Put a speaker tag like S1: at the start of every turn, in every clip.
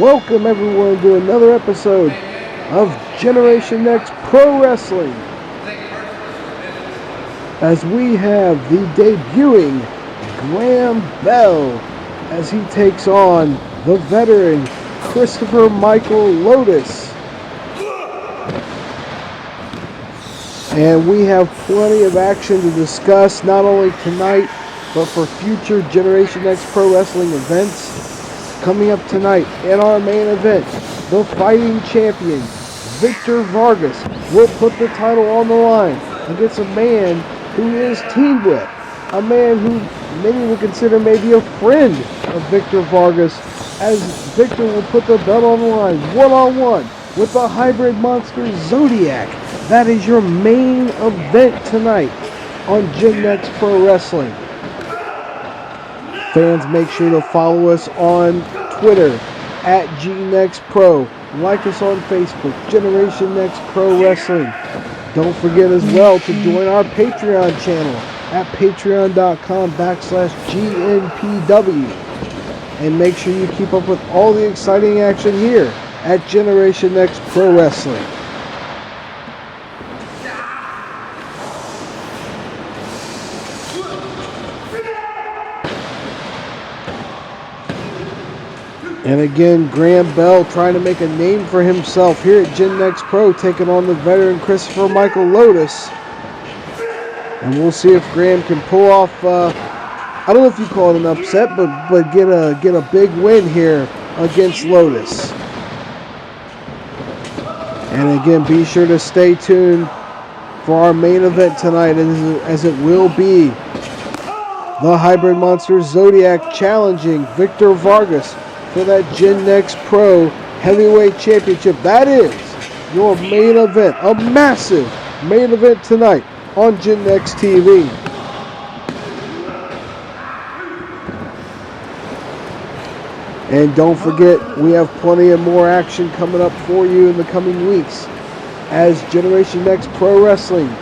S1: Welcome everyone to another episode of Generation X Pro Wrestling. As we have the debuting Graham Bell as he takes on the veteran Christopher Michael Lotus. And we have plenty of action to discuss, not only tonight, but for future Generation X Pro Wrestling events. Coming up tonight in our main event, the fighting champion, Victor Vargas, will put the title on the line against a man who he is teamed with, a man who many would consider maybe a friend of Victor Vargas, as Victor will put the belt on the line one-on-one with the hybrid monster Zodiac. That is your main event tonight on Gen X Pro Wrestling. Fans, make sure to follow us on Twitter at GNextPro. Like us on Facebook, Generation X Pro Wrestling. Don't forget as well to join our Patreon channel at patreon.com/GNPW. And make sure you keep up with all the exciting action here at Generation X Pro Wrestling. And again, Graham Bell trying to make a name for himself here at Gen X Pro, taking on the veteran Christopher Michael Lotus. And we'll see if Graham can pull off, I don't know if you call it an upset, but get a big win here against Lotus. And again, be sure to stay tuned for our main event tonight, as it will be the hybrid monster Zodiac challenging Victor Vargas for that Gen X Pro Heavyweight Championship. That is your main event, a massive main event tonight on Gen X TV. And don't forget, we have plenty of more action coming up for you in the coming weeks, as Generation X Pro Wrestling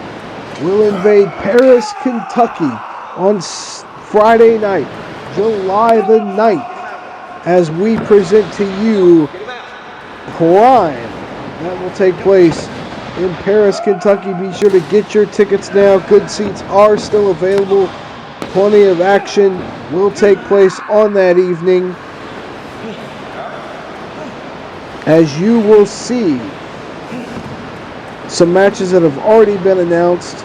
S1: will invade Paris, Kentucky on Friday night, July the 9th. As we present to you Prime. That will take place in Paris, Kentucky. Be sure to get your tickets now. Good seats are still available. Plenty of action will take place on that evening. As you will see some matches that have already been announced.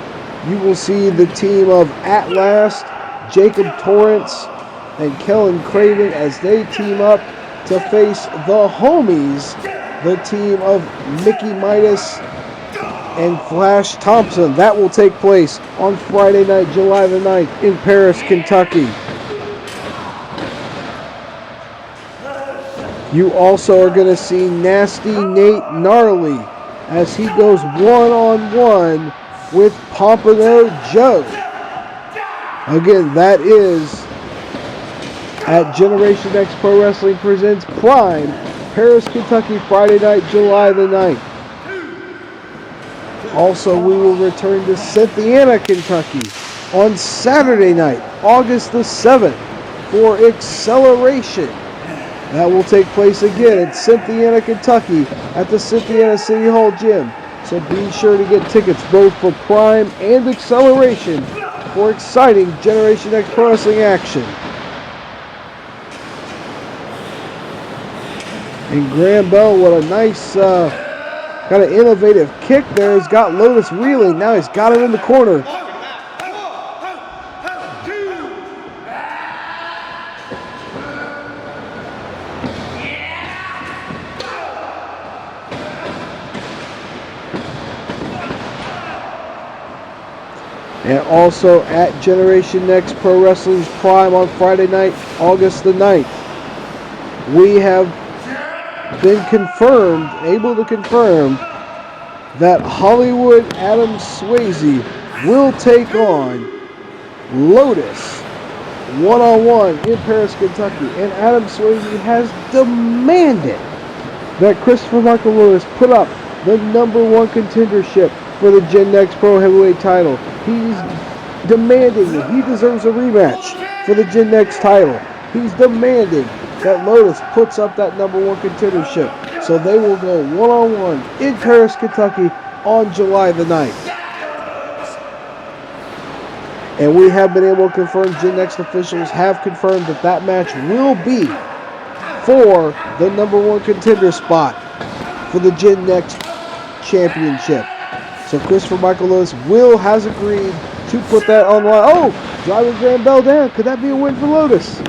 S1: You will see the team of At Last, Jacob Torrance, and Kellen Craven as they team up to face the homies, the team of Mickey Midas and Flash Thompson. That will take place on Friday night, July the 9th in Paris, Kentucky. You also are going to see Nasty Nate Gnarly as he goes one-on-one with Pompano Joe. Again, that is at Generation X Pro Wrestling presents Prime, Paris, Kentucky, Friday night, July the 9th. Also, we will return to Cynthiana, Kentucky on Saturday night, August the 7th, for Acceleration. That will take place again at Cynthiana, Kentucky at the Cynthiana City Hall Gym. So be sure to get tickets both for Prime and Acceleration for exciting Generation X Pro Wrestling action. And Graham Bell, what a nice, kind of innovative kick there. He's got Lotus reeling. Now he's got him in the corner. And also at Generation X Pro Wrestling's Prime on Friday night, August the 9th, we have been able to confirm that Hollywood Adam Swayze will take on Lotus one-on-one in Paris, Kentucky. And Adam Swayze has demanded that Christopher Michael Lotus put up the #1 contendership for the Gen X Pro Heavyweight title. He's demanding that he deserves a rematch for the Gen X title. He's demanding that Lotus puts up that #1 contendership. So they will go one-on-one in Paris, Kentucky on July the 9th. And we have been able to confirm, Gen Next officials have confirmed that that match will be for the #1 contender spot for the Gen Next Championship. So Christopher Michael Lotus has agreed to put that on the line. Oh, driving Grand Bell down. Could that be a win for Lotus?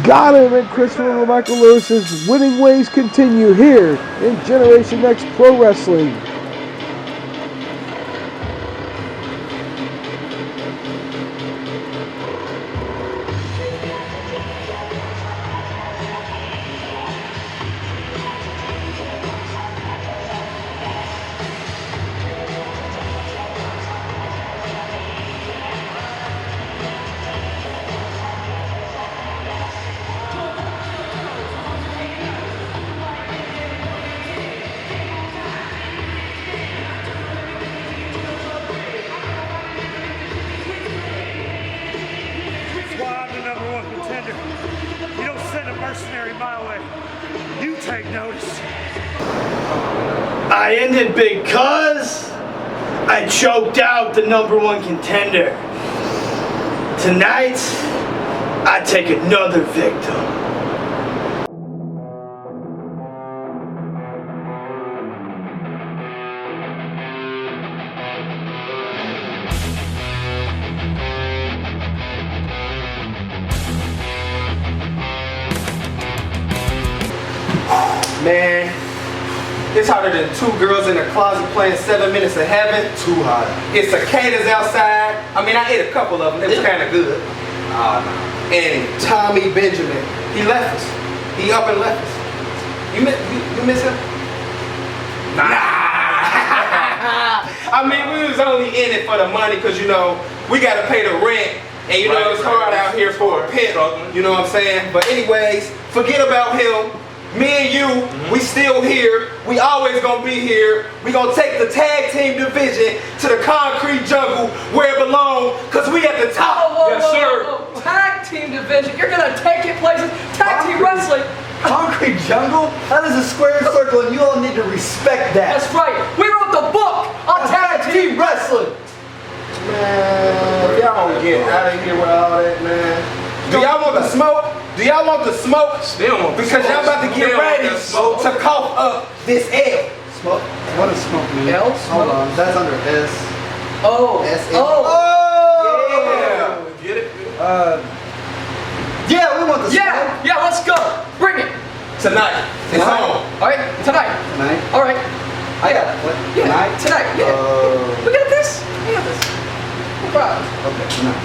S1: Got him, and Christopher Michael Lotus's winning ways continue here in Generation Next Pro Wrestling.
S2: I ended because I choked out the #1 contender. Tonight, I take another victim.
S3: Man, it's hotter than 2 girls in a closet playing 7 Minutes of Heaven.
S4: Too hot.
S3: It's cicadas outside. I mean, I ate a couple of them. It was kind of good. And Tommy Benjamin, he left us. He up and left us. You miss him? Nah. I mean, we was only in it for the money because, you know, we got to pay the rent. And, you know, it's hard out here for a pimp. You know what I'm saying? But anyways, forget about him. Me and you, we still here. We always gonna be here. We gonna take the tag team division to the concrete jungle where it belongs, cause we at the top.
S5: Yes, sir. Tag team division. You're gonna take it places. Tag team wrestling.
S4: Concrete jungle? That is a square circle, and you all need to respect that.
S5: That's right. We wrote the book on tag team wrestling.
S3: Man, y'all don't get out of here with all that, man. Do y'all want the smoke? Do y'all want the smoke?
S2: Still want the
S3: because
S2: smoke.
S3: y'all about to get ready to cough up this L.
S4: Smoke? What does smoke mean?
S5: L?
S4: Hold on, that's under S.
S5: Oh.
S4: S-M.
S5: Oh.
S3: Yeah.
S2: Get it?
S4: Yeah, we want the smoke.
S5: Yeah, let's go. Bring it.
S3: Tonight. It's on.
S5: All right, tonight.
S4: Tonight?
S5: All right.
S4: I got it. What?
S5: Yeah,
S4: Tonight?
S5: Tonight, yeah. We got this. We got this. No problem.
S4: Okay, tonight.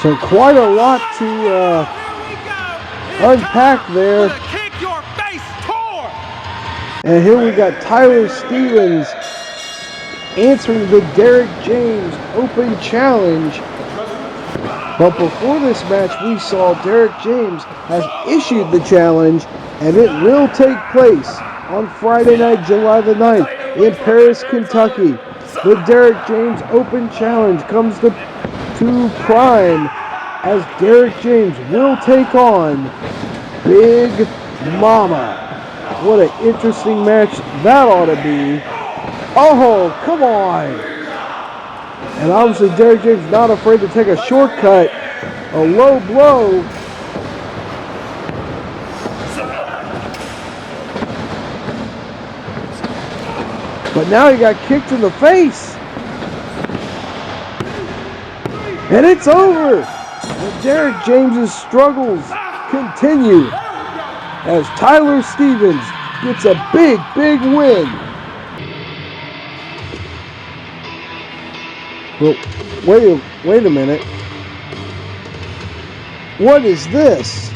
S1: So quite a lot to unpack there. And here we got Tyler Stevens answering the Derek James Open Challenge. But before this match, we saw Derek James has issued the challenge, and it will take place on Friday night, July the 9th in Paris, Kentucky. The Derek James Open Challenge comes to prime as Derek James will take on Big Mama. What an interesting match that ought to be. Oh, come on. And obviously Derek James not afraid to take a shortcut, a low blow. But now he got kicked in the face. And it's over. And Derek James's struggles continue as Tyler Stevens gets a big, big win. Well, wait a minute. What is this?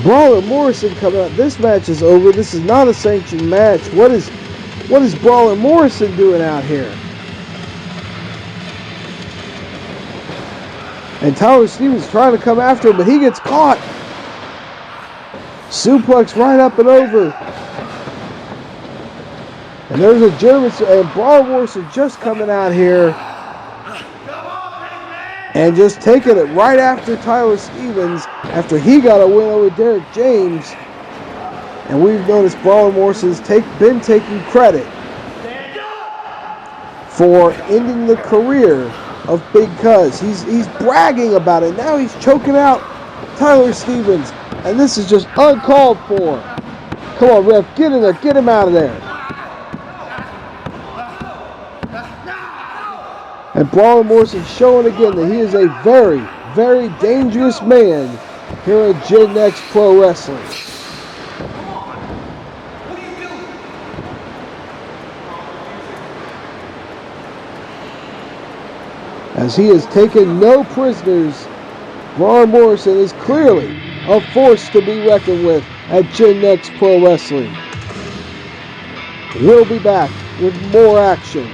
S1: Brawler Morrison coming out. This match is over. This is not a sanctioned match. What is Brawler Morrison doing out here? And Tyler Stevens trying to come after him, but he gets caught. Suplex right up and over. And there's a German, and Brawler Morrison just coming out here and just taking it right after Tyler Stevens after he got a win over Derek James. And we've noticed Brawler Morrison's been taking credit for ending the career of Big Cuz. He's bragging about it. Now he's choking out Tyler Stevens. And this is just uncalled for. Come on, ref, get in there, get him out of there. And Brawler Morrison showing again that he is a very, very dangerous man here at Gen X Pro Wrestling. As he has taken no prisoners, Brawler Morrison is clearly a force to be reckoned with at Gen X Pro Wrestling. We'll be back with more action.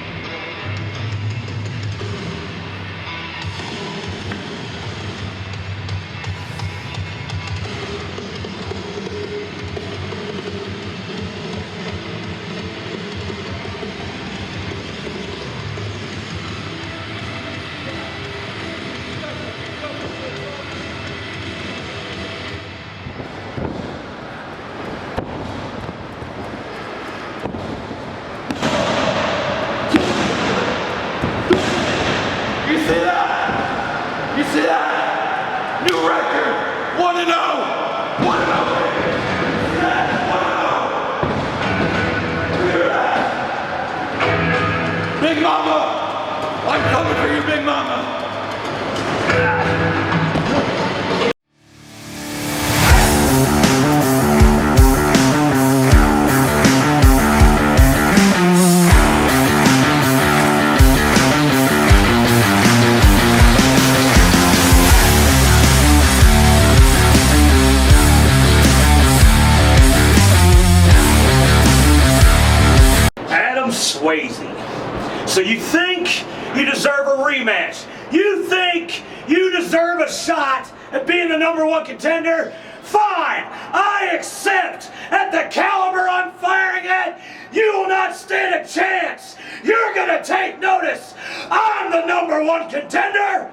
S6: So you think you deserve a rematch? You think you deserve a shot at being the #1 contender? Fine, I accept. At the caliber I'm firing at, you will not stand a chance. You're gonna take notice. I'm the #1 contender.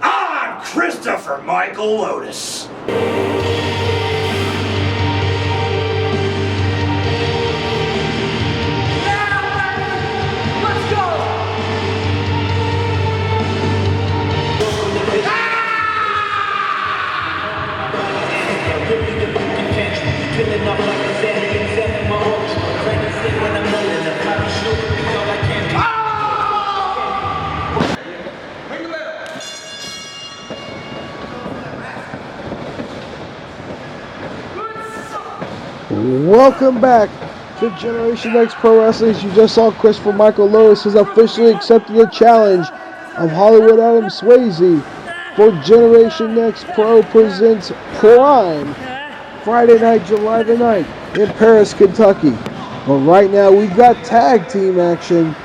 S6: I'm Christopher Michael Lotus.
S1: Welcome back to Generation X Pro Wrestling. As you just saw, Christopher Michael Lotus has officially accepted the challenge of Hollywood Adam Swayze for Generation X Pro presents Prime Friday night, July the 9th in Paris, Kentucky. But right now we've got tag team action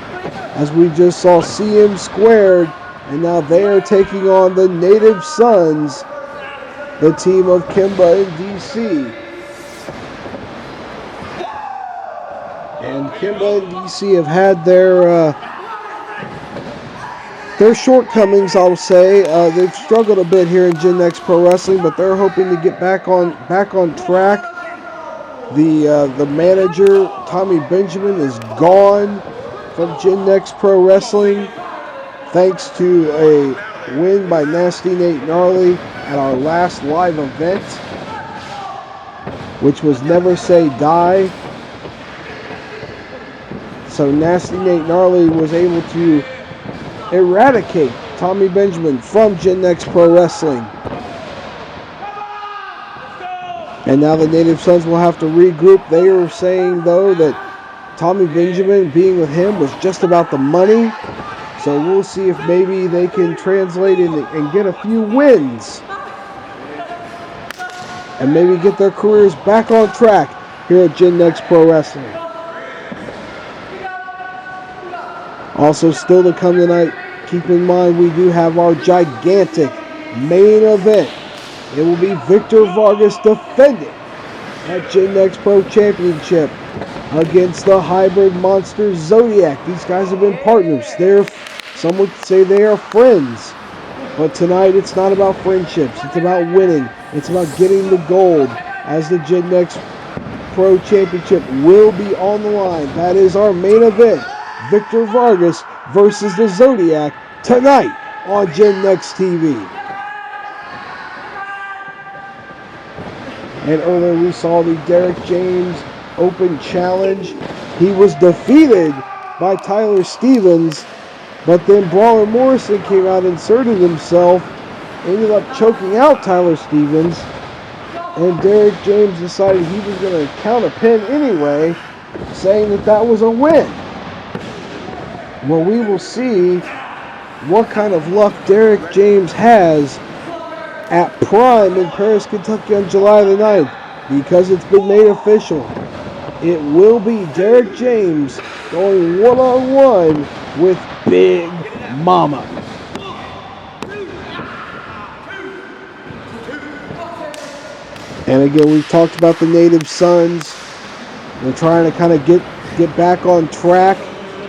S1: as we just saw CM Squared, and now they are taking on the Native Sons, the team of Kimba and DC. And Kimba and DC have had their shortcomings, I'll say. They've struggled a bit here in Gen X Pro Wrestling, but they're hoping to get back on track. The manager, Tommy Benjamin, is gone from Gen X Pro Wrestling thanks to a win by Nasty Nate Gnarly at our last live event, which was Never Say Die. So Nasty Nate Gnarly was able to eradicate Tommy Benjamin from Gen X Pro Wrestling. And now the Native Sons will have to regroup. They are saying, though, that Tommy Benjamin being with him was just about the money. So we'll see if maybe they can translate and get a few wins. And maybe get their careers back on track here at Gen X Pro Wrestling. Also, still to come tonight, keep in mind we do have our gigantic main event. It will be Victor Vargas defending at Gen X Pro Championship against the hybrid monster Zodiac. These guys have been partners. Some would say they are friends. But tonight it's not about friendships. It's about winning. It's about getting the gold, as the Gen X Pro Championship will be on the line. That is our main event. Victor Vargas versus the Zodiac tonight on Gen X TV. And earlier we saw the Derek James Open Challenge. He was defeated by Tyler Stevens, but then Brawler Morrison came out, inserted himself, ended up choking out Tyler Stevens, and Derek James decided he was going to count a pin anyway, saying that was a win. Well, we will see what kind of luck Derek James has at Prime in Paris, Kentucky on July the 9th, because it's been made official. It will be Derek James going one-on-one with Big Mama. And again, we've talked about the Native Sons. They're trying to kind of get back on track.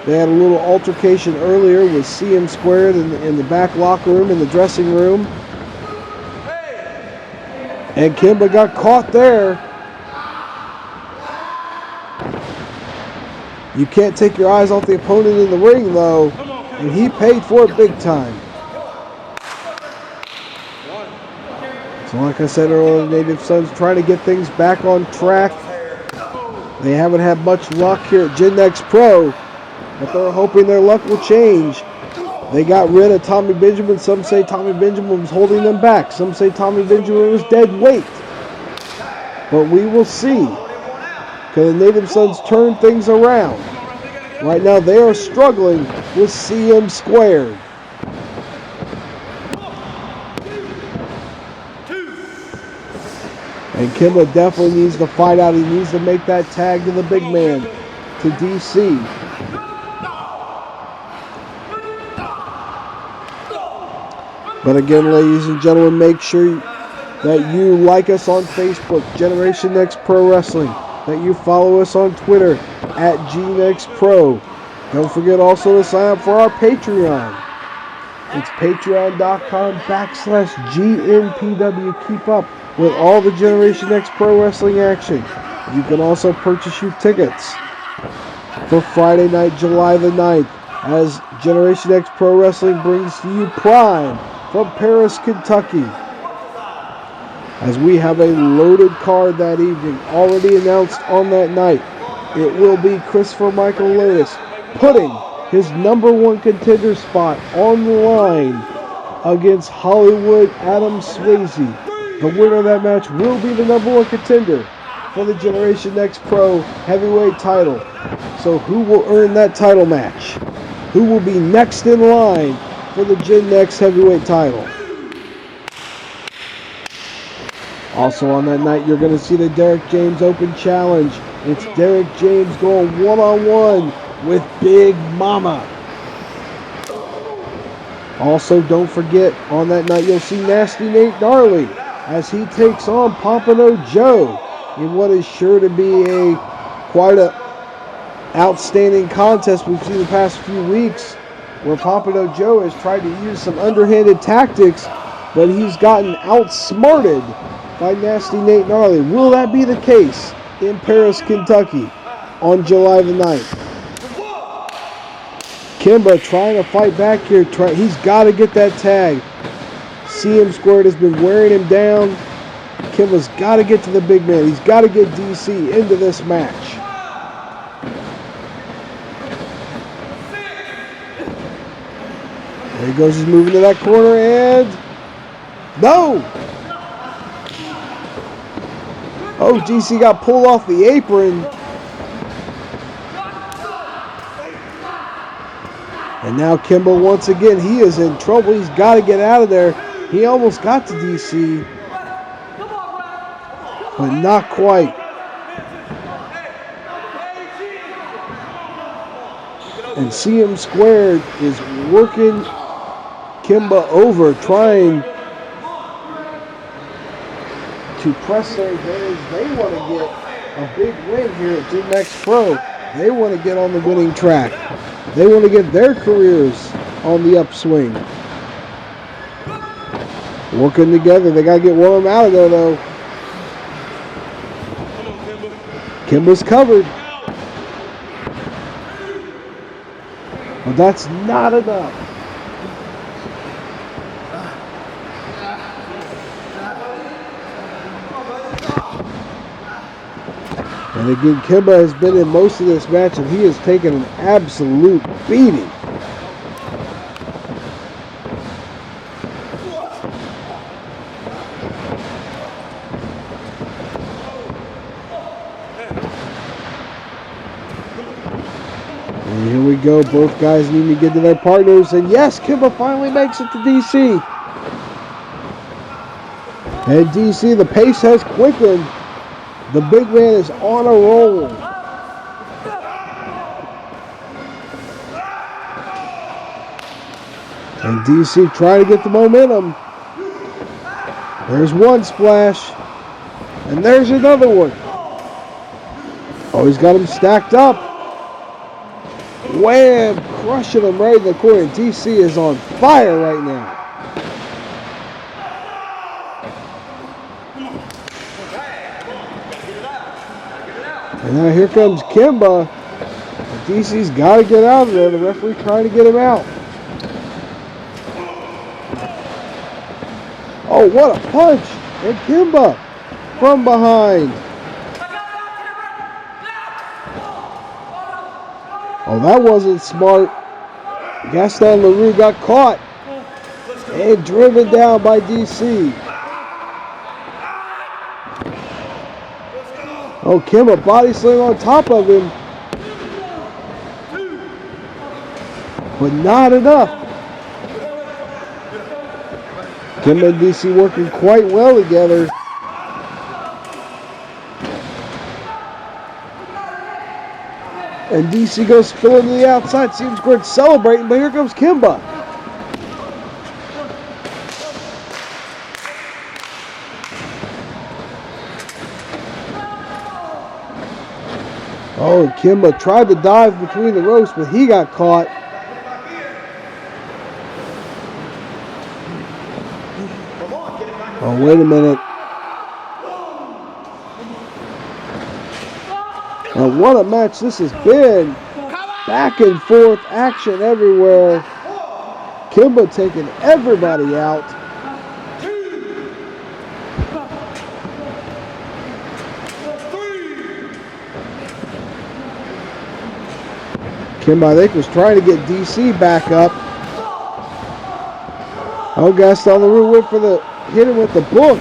S1: They had a little altercation earlier with CM Squared in the back locker room, in the dressing room. And Kimba got caught there. You can't take your eyes off the opponent in the ring, though. And he paid for it big time. So like I said earlier, the Native Sons trying to get things back on track. They haven't had much luck here at Gen X Pro, but they're hoping their luck will change. They got rid of Tommy Benjamin. Some say Tommy Benjamin was holding them back. Some say Tommy Benjamin was dead weight. But we will see. Can the Native Sons turn things around? Right now they are struggling with CM Squared. And Kimba definitely needs to fight out. He needs to make that tag to the big man, to DC. But again, ladies and gentlemen, make sure that you like us on Facebook, Generation X Pro Wrestling, that you follow us on Twitter at GNXPro. Don't forget also to sign up for our Patreon. It's patreon.com/GNPW. Keep up with all the Generation X Pro Wrestling action. You can also purchase your tickets for Friday night, July the 9th, as Generation X Pro Wrestling brings to you Prime from Paris, Kentucky. As we have a loaded card that evening, already announced on that night. It will be Christopher Michael Lotus putting his number one contender spot on the line against Hollywood Adam Swayze. The winner of that match will be the number one contender for the Generation X Pro Heavyweight title. So who will earn that title match? Who will be next in line for the Gen X Heavyweight title? Also on that night, you're going to see the Derek James Open Challenge. It's Derek James going one-on-one with Big Mama. Also, don't forget, on that night, you'll see Nasty Nate Gnarly as he takes on Pompano Joe in what is sure to be quite a outstanding contest we've seen the past few weeks, where Pompano Joe has tried to use some underhanded tactics, but he's gotten outsmarted by Nasty Nate Gnarly. Will that be the case in Paris, Kentucky on July the 9th? Kimba trying to fight back here. He's got to get that tag. CM Squared has been wearing him down. Kimba's got to get to the big man. He's got to get DC into this match. There he goes. He's moving to that corner and... no! Oh, DC got pulled off the apron. And now Kimba, once again, he is in trouble. He's got to get out of there. He almost got to DC, but not quite. And CM Squared is working Kimba over, trying to press their advantage. They want to get a big win here at Gym X Pro. They want to get on the winning track. They want to get their careers on the upswing. Working together. They got to get one of them out of there, though. Kimba's covered. But that's not enough. And again, Kimba has been in most of this match, and he has taken an absolute beating. And here we go. Both guys need to get to their partners. And yes, Kimba finally makes it to DC. And DC, the pace has quickened. The big man is on a roll. And DC trying to get the momentum. There's one splash. And there's another one. Oh, he's got him stacked up. Wham! Crushing him right in the corner. DC is on fire right now. And now here comes Kimba. DC's got to get out of there. The referee trying to get him out. Oh, what a punch! And Kimba from behind. Oh, that wasn't smart. Gaston LaRue got caught and driven down by DC. Oh, Kimba body slam on top of him. But not enough. Kimba and DC working quite well together. And DC goes spilling to the outside. Seems good celebrating, but here comes Kimba. Oh, Kimba tried to dive between the ropes, but he got caught. Oh, wait a minute. And what a match this has been. Back and forth, action everywhere. Kimba taking everybody out. Kimba, I think, was trying to get DC back up. Oh, Gaston LaRue went for the hit him with the book.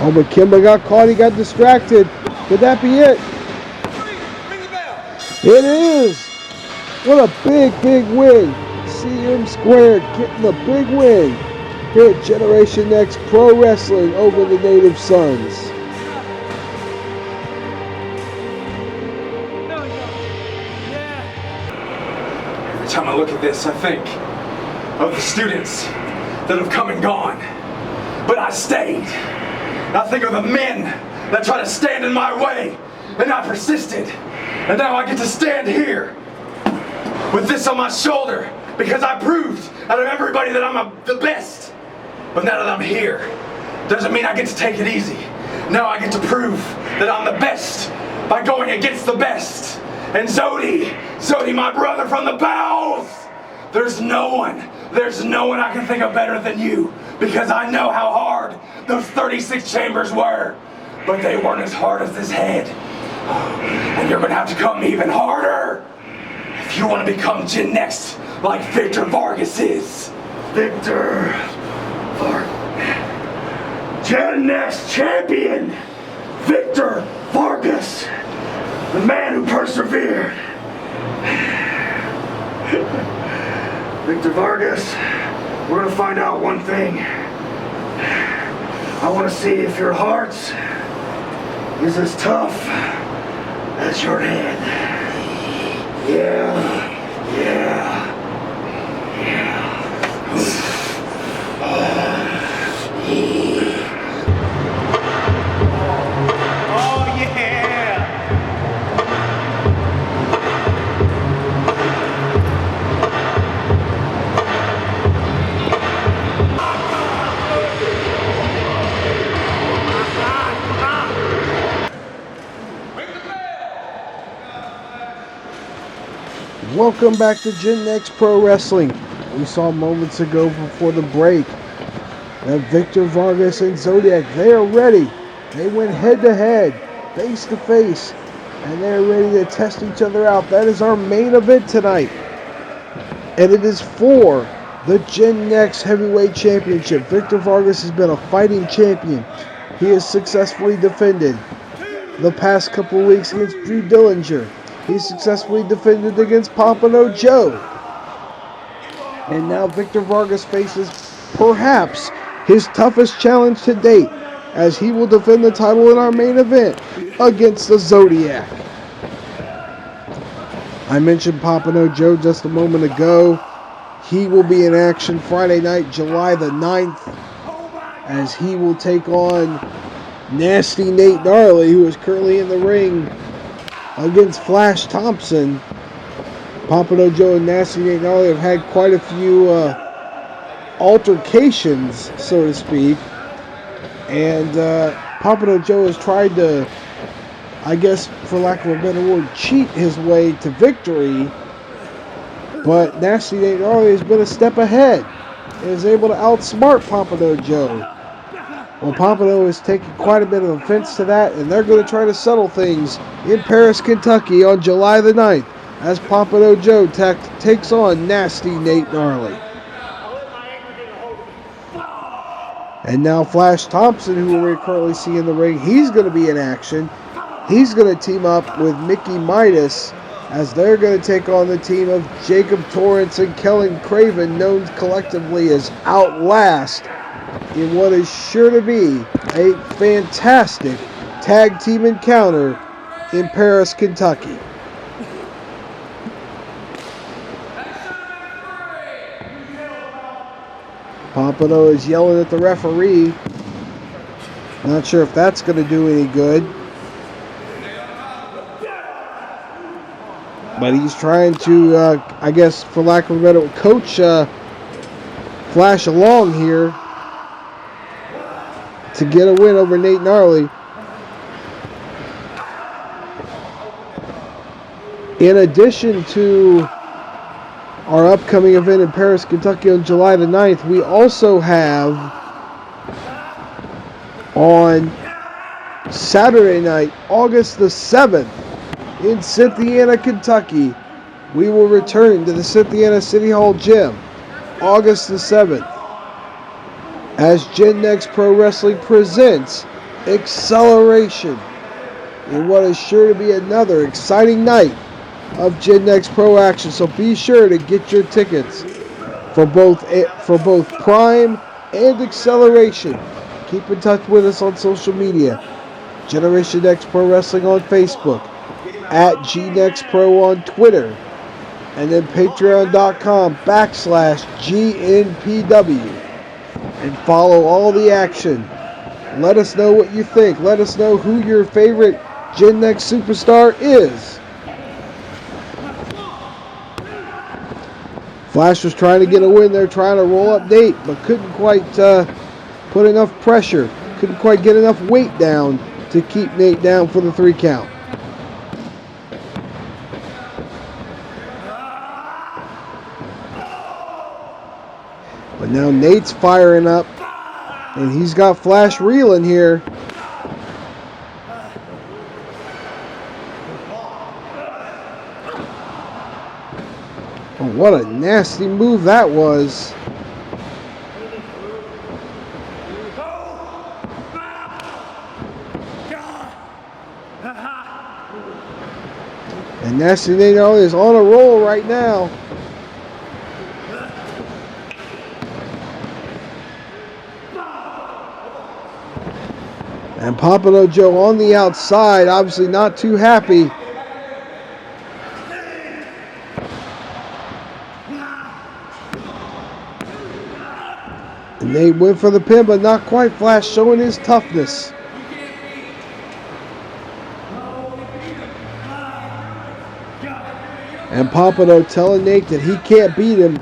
S1: Oh, but Kimba got caught. He got distracted. Could that be it? It is. What a big, big win. CM Squared getting the big win here at Generation X Pro Wrestling over the Native Sons.
S7: Every time I look at this, I think of the students that have come and gone, but I stayed. I think of the men that tried to stand in my way, and I persisted. And now I get to stand here with this on my shoulder because I proved out of everybody that I'm the best. But now that I'm here, doesn't mean I get to take it easy. Now I get to prove that I'm the best by going against the best. And Zodi, my brother from the bowels, there's no one I can think of better than you, because I know how hard those 36 chambers were, but they weren't as hard as this head. And you're gonna have to come even harder if you want to become Gen Next like Victor Vargas is. Victor Vargas, Gen Next champion, Victor Vargas, the man who persevered. Victor Vargas, we're gonna find out one thing. I want to see if your heart is as tough as your head. Yeah. Oh yeah.
S1: Welcome back to Gen X Pro Wrestling. We saw moments ago before the break that Victor Vargas and Zodiac, they are ready. They went head to head, face to face, and they're ready to test each other out. That is our main event tonight. And it is for the Gen X Heavyweight Championship. Victor Vargas has been a fighting champion. He has successfully defended the past couple of weeks against Drew Dillinger. He successfully defended against Pompano Joe. And now Victor Vargas faces perhaps his toughest challenge to date, as he will defend the title in our main event against the Zodiac. I mentioned Pompano Joe just a moment ago. He will be in action Friday night, July the 9th, as he will take on Nasty Nate Gnarly, who is currently in the ring against Flash Thompson. Pompano Joe and Nasty Nate Gnarly have had quite a few altercations, so to speak. And Pompano Joe has tried to, I guess, for lack of a better word, cheat his way to victory. But Nasty Nate Gnarly has been a step ahead and is able to outsmart Pompano Joe. Well, Pompano is taking quite a bit of offense to that, and they're going to try to settle things in Paris, Kentucky on July the 9th as Pompano Joe takes on Nasty Nate Gnarly. And now Flash Thompson, who we currently see in the ring, he's going to be in action. He's going to team up with Mickey Midas as they're going to take on the team of Jacob Torrance and Kellen Craven, known collectively as Outlast, in what is sure to be a fantastic tag team encounter in Paris, Kentucky. Pompano is yelling at the referee. Not sure if that's going to do any good. But he's trying to, I guess, for lack of a better word, coach Flash along here to get a win over Nate Gnarly. In addition to our upcoming event in Paris, Kentucky on July the 9th, we also have on Saturday night, August the 7th, in Cynthiana, Kentucky, we will return to the Cynthiana City Hall Gym, August the 7th, as Gen Next Pro Wrestling presents Acceleration, in what is sure to be another exciting night of Gen Next Pro action. So be sure to get your tickets for both Prime and acceleration. Keep in touch with us on social media. Generation X Pro Wrestling on Facebook, at GNextPro on Twitter, and then patreon.com/GNPW. And follow all the action. Let us know what you think. Let us know who your favorite Gen Next superstar is. Flash was trying to get a win there, trying to roll up Nate, but couldn't quite put enough pressure. Couldn't quite get enough weight down to keep Nate down for the 3 count. But now Nate's firing up, and he's got Flash reeling here. Oh, what a nasty move that was. And Nasty Nate is on a roll right now. And Pompano Joe on the outside, obviously not too happy. And Nate went for the pin, but not quite. Flash showing his toughness. And Pompano telling Nate that he can't beat him.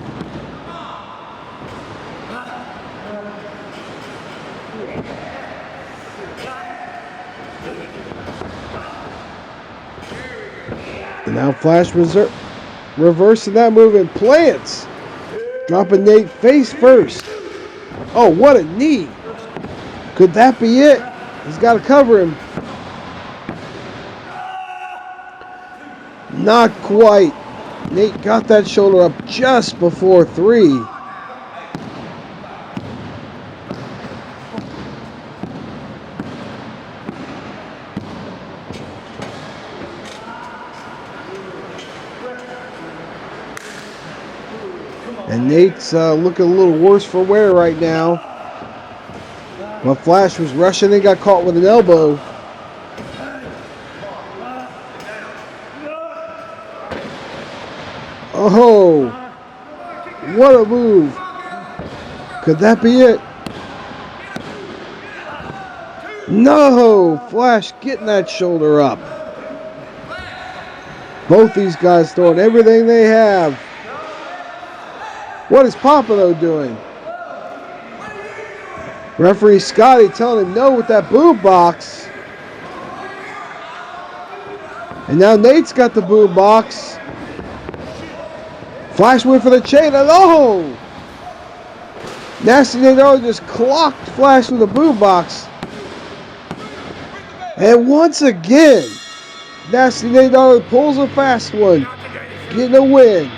S1: And now Flash reversing that move and plants. Dropping Nate face first. Oh, what a knee. Could that be it? He's got to cover him. Not quite. Nate got that shoulder up just before 3. And Nate's looking a little worse for wear right now. But Flash was rushing and got caught with an elbow. Oh, what a move. Could that be it? No, Flash getting that shoulder up. Both these guys throwing everything they have. What is Pompano doing? Referee Scotty telling him no with that boom box. And now Nate's got the boom box. Flash went for the chain, and oh! Nasty Nate just clocked Flash with a boombox. And once again, Nasty Nate pulls a fast one, getting a win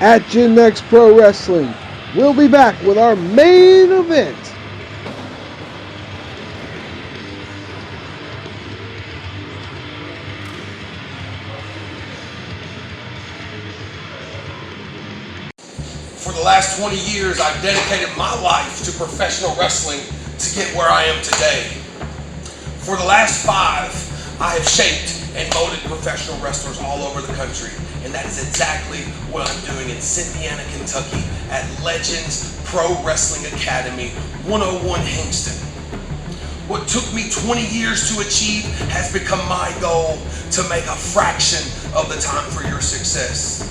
S1: at Gen Next Pro Wrestling. We'll be back with our main event.
S3: For the last 20 years, I've dedicated my life to professional wrestling to get where I am today. For the last 5, I have shaped and molded professional wrestlers all over the country. And that is exactly what I'm doing in Cynthiana, Kentucky at Legends Pro Wrestling Academy, 101 Hingston. What took me 20 years to achieve has become my goal to make a fraction of the time for your success.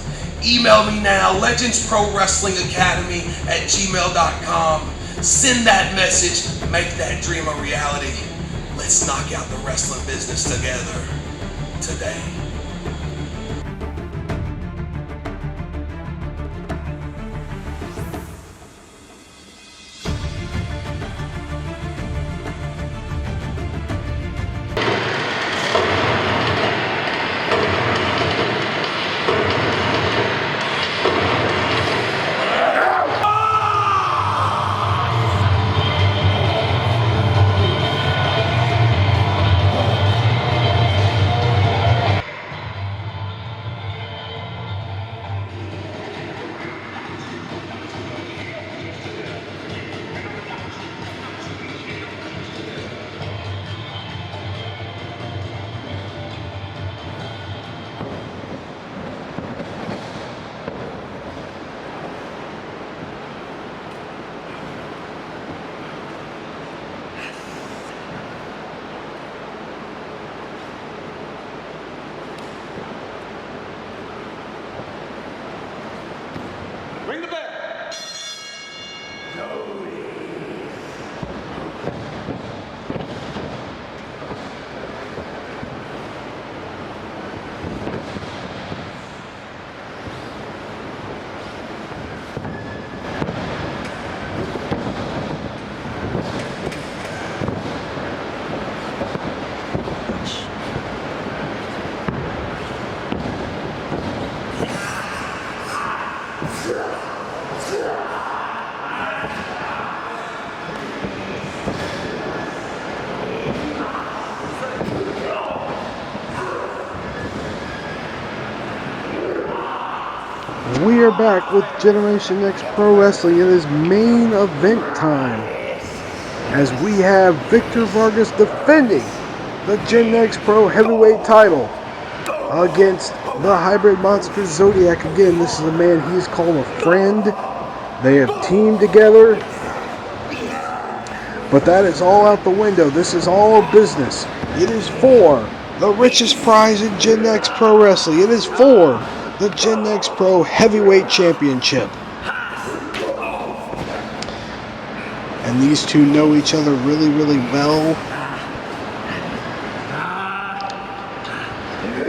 S3: Email me now, legendsprowrestlingacademy@gmail.com. Send that message, make that dream a reality. Let's knock out the wrestling business together today.
S1: We are back with Generation X Pro Wrestling. It is main event time, as we have Victor Vargas defending the Gen X Pro Heavyweight title against the hybrid monster Zodiac. Again, this is a man he's called a friend. They have teamed together, but that is all out the window. This is all business. It is for the richest prize in Gen X Pro Wrestling. It is for the Gen X Pro Heavyweight Championship. And these two know each other really, really well.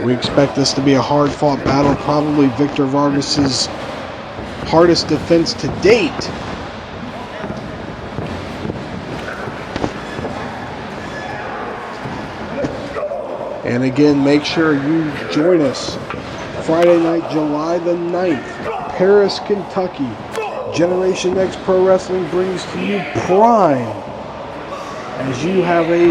S1: We expect this to be a hard-fought battle, probably Victor Vargas's hardest defense to date. And again, make sure you join us Friday night, July the 9th, Paris, Kentucky. Generation X Pro Wrestling brings to you Prime, as you have a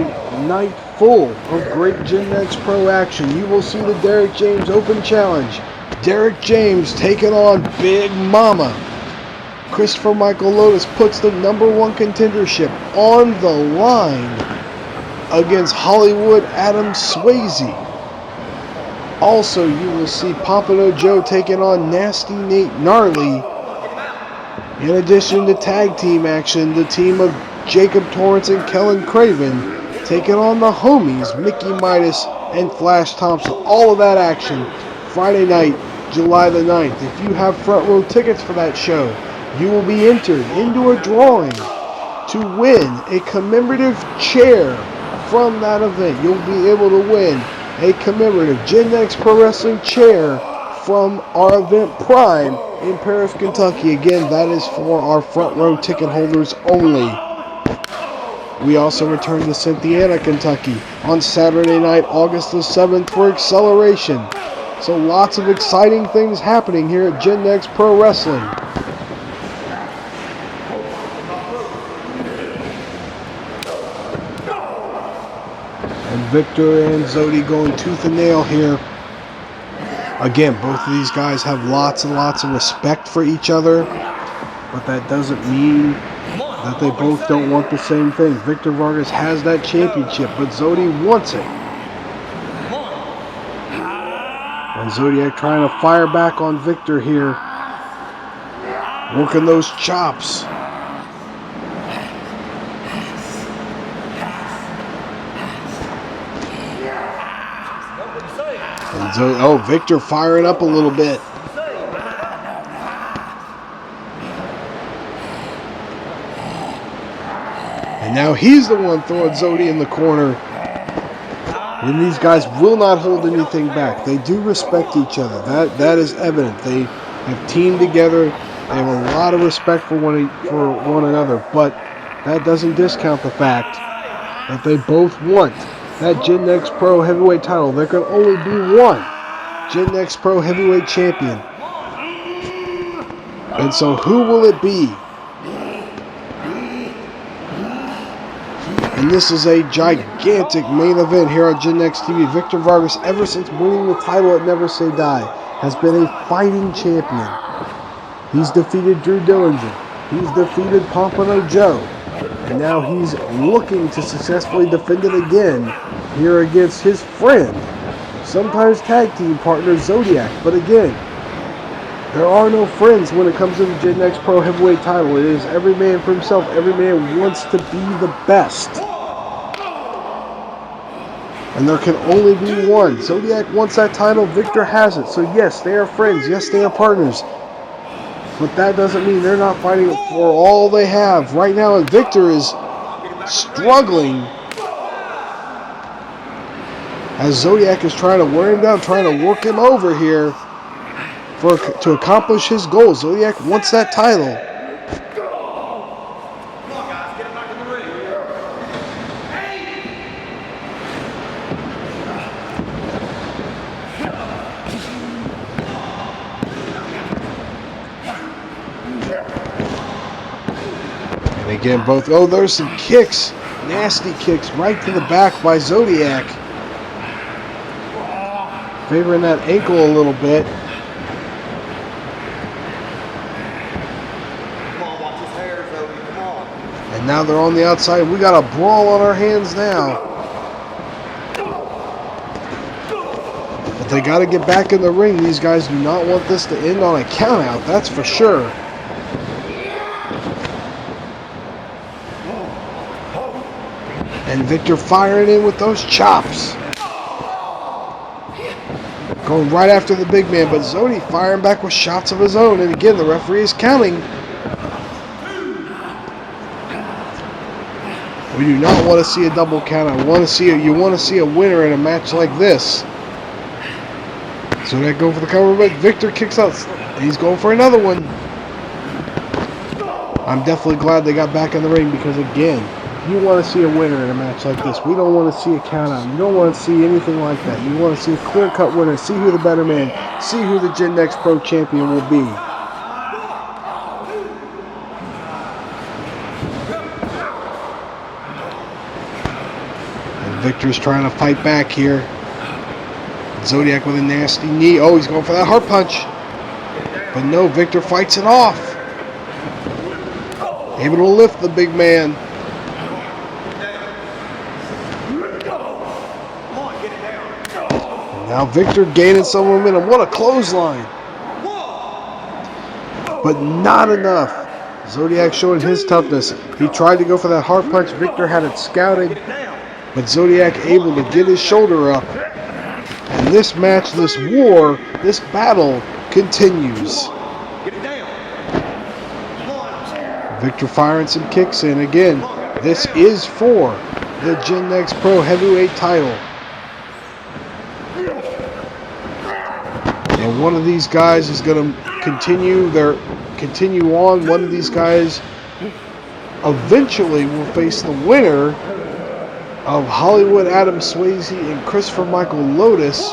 S1: night full of great Gen X Pro action. You will see the Derek James Open Challenge. Derek James taking on Big Mama. Christopher Michael Lotus puts the #1 contendership on the line against Hollywood Adam Swayze. Also, you will see Pompano Joe taking on Nasty Nate Gnarly. In addition to tag team action, the team of Jacob Torrance and Kellen Craven taking on the homies Mickey Midas and Flash Thompson. All of that action Friday night, July the 9th. If you have front row tickets for that show, you will be entered into a drawing to win a commemorative chair from that event. You'll be able to win a commemorative Gen X Pro Wrestling chair from our event Prime in Paris, Kentucky. Again, that is for our front row ticket holders only. We also return to Cynthiana, Kentucky on Saturday night, August the 7th for Acceleration. So lots of exciting things happening here at Gen X Pro Wrestling. And Victor and Zodi going tooth and nail here. Again, both of these guys have lots and lots of respect for each other, but that doesn't mean that they both don't want the same thing. Victor Vargas has that championship, but Zodi wants it. And Zodiac trying to fire back on Victor here, working those chops. And Victor firing up a little bit. And now he's the one throwing Zodi in the corner. And these guys will not hold anything back. They do respect each other. That is evident. They have teamed together. They have a lot of respect for one another. But that doesn't discount the fact that they both want that Gen X Pro Heavyweight title. There can only be one Gen X Pro Heavyweight Champion. And so who will it be? And this is a gigantic main event here on Gen X TV. Victor Vargas, ever since winning the title at Never Say Die, has been a fighting champion. He's defeated Drew Dillinger. He's defeated Pompano Joe. And now he's looking to successfully defend it again here against his friend, sometimes tag team partner Zodiac. But again, there are no friends when it comes to the Gen X Pro Heavyweight title. It is every man for himself. Every man wants to be the best. And there can only be one. Zodiac wants that title. Victor has it. So yes, they are friends. Yes, they are partners. But that doesn't mean they're not fighting for all they have right now. And Victor is struggling as Zodiac is trying to wear him down, trying to work him over here to accomplish his goal. Zodiac wants that title. And again, there's some kicks, nasty kicks right to the back by Zodiac. Favoring that ankle a little bit. Now they're on the outside. We got a brawl on our hands now. But they got to get back in the ring. These guys do not want this to end on a countout, that's for sure. And Victor firing in with those chops. Going right after the big man, but Zodi firing back with shots of his own. And again, the referee is counting. We do not want to see a double count. You want to see a winner in a match like this. So they go for the cover, but Victor kicks out. He's going for another one. I'm definitely glad they got back in the ring because, again, you want to see a winner in a match like this. We don't want to see a count out. You don't want to see anything like that. You want to see a clear-cut winner. See who the better man. See who the Gen X Pro Champion will be. And Victor's trying to fight back here. Zodiac with a nasty knee. Oh, he's going for that heart punch. But no, Victor fights it off. Able to lift the big man. Now Victor gaining some momentum. What a clothesline. But not enough. Zodiac showing his toughness. He tried to go for that heart punch. Victor had it scouted. But Zodiac able to get his shoulder up. And this match, this war, this battle continues. Victor firing some kicks in. Again, this is for the Gen X Pro Heavyweight title. And one of these guys is going to continue on. One of these guys eventually will face the winner of Hollywood Adam Swayze and Christopher Michael Lotus.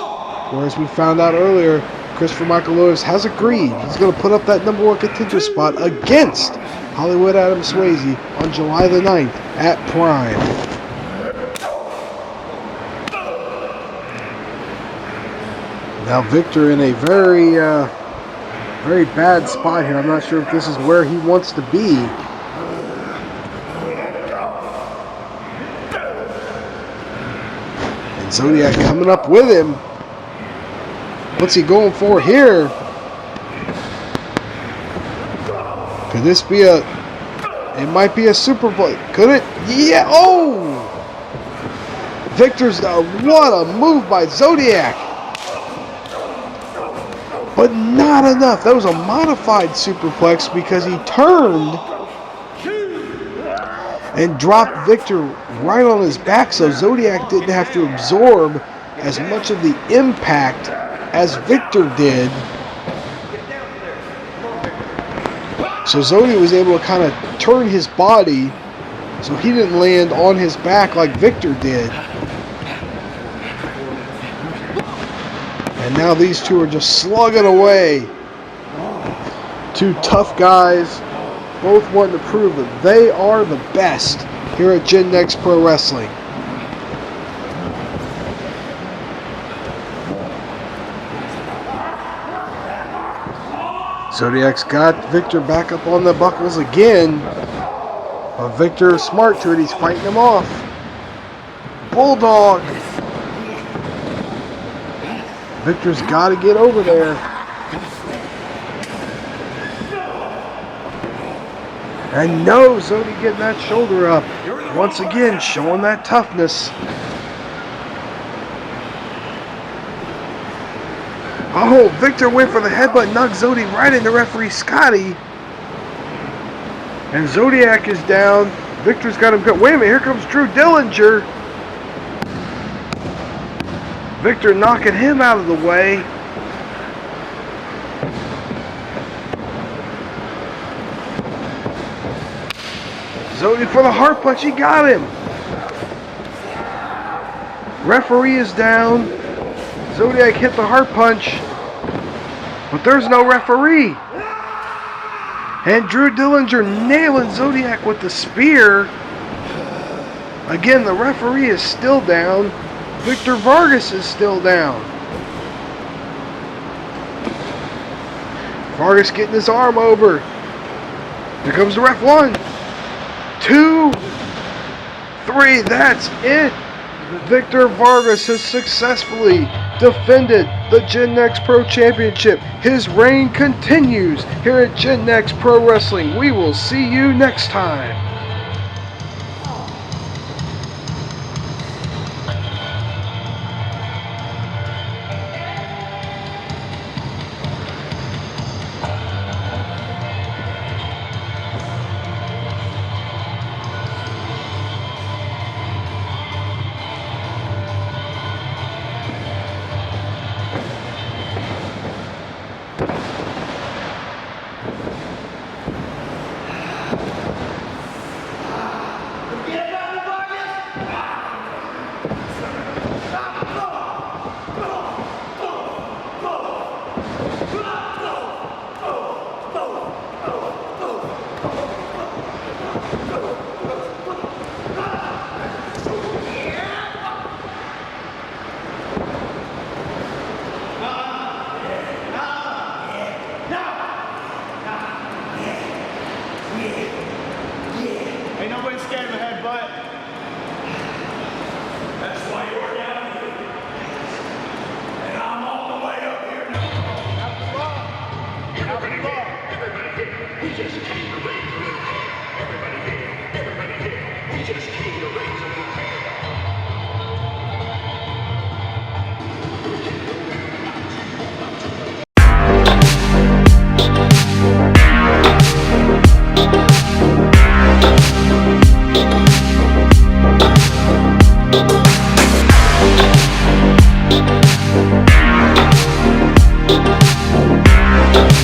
S1: Whereas we found out earlier, Christopher Michael Lotus has agreed. He's going to put up that #1 contender spot against Hollywood Adam Swayze on July the 9th at Prime. Now Victor in a very bad spot here. I'm not sure if this is where he wants to be. And Zodiac coming up with him. What's he going for here? Could this be it might be a superplex. Could it? Yeah, oh! Victor's, what a move by Zodiac. But not enough. That was a modified superplex because he turned and dropped Victor right on his back, so Zodiac didn't have to absorb as much of the impact as Victor did. So Zodi was able to kind of turn his body so he didn't land on his back like Victor did. And now these two are just slugging away. Two tough guys, both wanting to prove that they are the best here at Gen X Pro Wrestling. Zodiac's got Victor back up on the buckles again. But Victor is smart to it. He's fighting him off. Bulldog. Victor's got to get over there. And no, Zodi getting that shoulder up. Once again, showing that toughness. Oh, Victor went for the headbutt, knocked Zodi right into referee Scotty. And Zodiac is down. Victor's got him cut. Wait a minute, here comes Drew Dillinger. Victor knocking him out of the way. Zodi for the heart punch, he got him. Referee is down. Zodiac hit the heart punch, but there's no referee. And Drew Dillinger nailing Zodiac with the spear. Again, the referee is still down. Victor Vargas is still down. Vargas getting his arm over. Here comes the ref. 1, 2. 3. That's it. Victor Vargas has successfully defended the Gen X Pro Championship. His reign continues here at Gen X Pro Wrestling. We will see you next time.